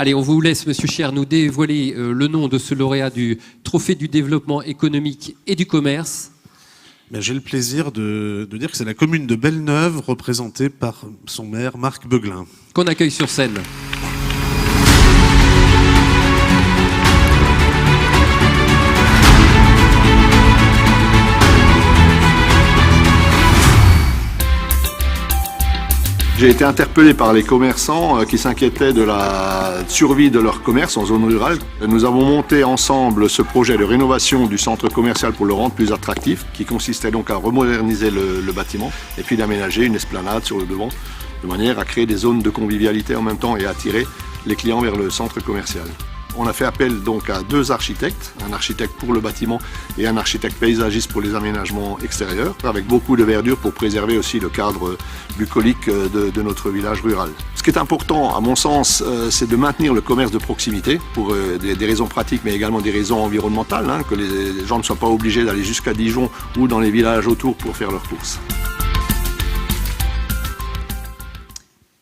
Allez, on vous laisse, Monsieur Chière, nous dévoiler le nom de ce lauréat du Trophée du développement économique et du commerce. J'ai le plaisir de dire que c'est la commune de Belle-Neuve, représentée par son maire, Marc Beuglin. Qu'on accueille sur scène. J'ai été interpellé par les commerçants qui s'inquiétaient de la survie de leur commerce en zone rurale. Nous avons monté ensemble ce projet de rénovation du centre commercial pour le rendre plus attractif, qui consistait donc à remoderniser le bâtiment et puis d'aménager une esplanade sur le devant, de manière à créer des zones de convivialité en même temps et à attirer les clients vers le centre commercial. On a fait appel donc à 2 architectes, un architecte pour le bâtiment et un architecte paysagiste pour les aménagements extérieurs, avec beaucoup de verdure pour préserver aussi le cadre bucolique de notre village rural. Ce qui est important, à mon sens, c'est de maintenir le commerce de proximité pour des raisons pratiques, mais également des raisons environnementales, que les gens ne soient pas obligés d'aller jusqu'à Dijon ou dans les villages autour pour faire leurs courses.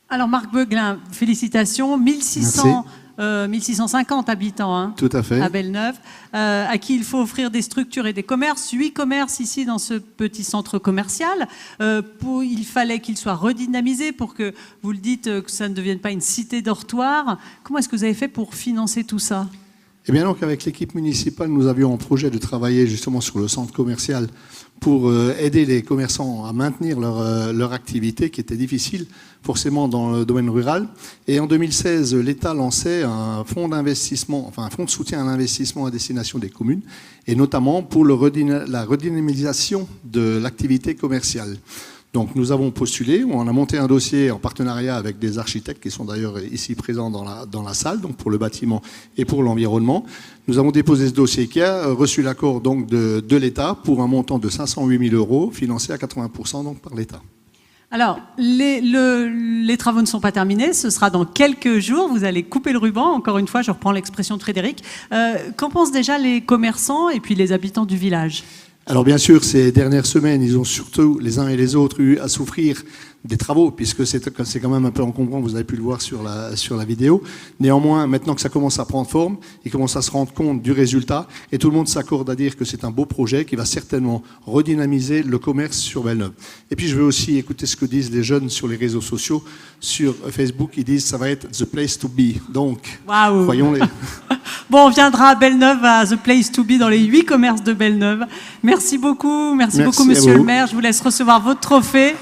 Alors Marc Beuglin, félicitations, 1650 habitants Tout à fait. À Belle-Neuve, à qui il faut offrir des structures et des commerces, 8 commerces ici dans ce petit centre commercial. Il fallait qu'il soit redynamisé pour que, vous le dites, que ça ne devienne pas une cité dortoir. Comment est-ce que vous avez fait pour financer tout ça ? Eh bien donc avec l'équipe municipale, nous avions en projet de travailler justement sur le centre commercial pour aider les commerçants à maintenir leur activité qui était difficile forcément dans le domaine rural. Et en 2016, l'État lançait un fonds d'investissement, enfin un fonds de soutien à l'investissement à destination des communes, et notamment pour la redynamisation de l'activité commerciale. Donc nous avons postulé, on a monté un dossier en partenariat avec des architectes qui sont d'ailleurs ici présents dans la salle, donc pour le bâtiment et pour l'environnement. Nous avons déposé ce dossier qui a reçu l'accord donc de l'État pour un montant de 508 000 €, financé à 80% donc par l'État. Alors, les travaux ne sont pas terminés, ce sera dans quelques jours, vous allez couper le ruban, encore une fois, je reprends l'expression de Frédéric. Qu'en pensent déjà les commerçants et puis les habitants du village ? Alors bien sûr, ces dernières semaines, ils ont surtout les uns et les autres eu à souffrir des travaux, puisque c'est quand même un peu encombrant, vous avez pu le voir sur la vidéo. Néanmoins, maintenant que ça commence à prendre forme, ils commencent à se rendre compte du résultat, et tout le monde s'accorde à dire que c'est un beau projet qui va certainement redynamiser le commerce sur Belle-Neuve. Et puis je veux aussi écouter ce que disent les jeunes sur les réseaux sociaux, sur Facebook, ils disent « ça va être the place to be ». Donc, croyons-les. Bon, on viendra à Belle-Neuve, à The Place to Be, dans les 8 commerces de Belle-Neuve. Merci beaucoup, monsieur le maire. Je vous laisse recevoir votre trophée.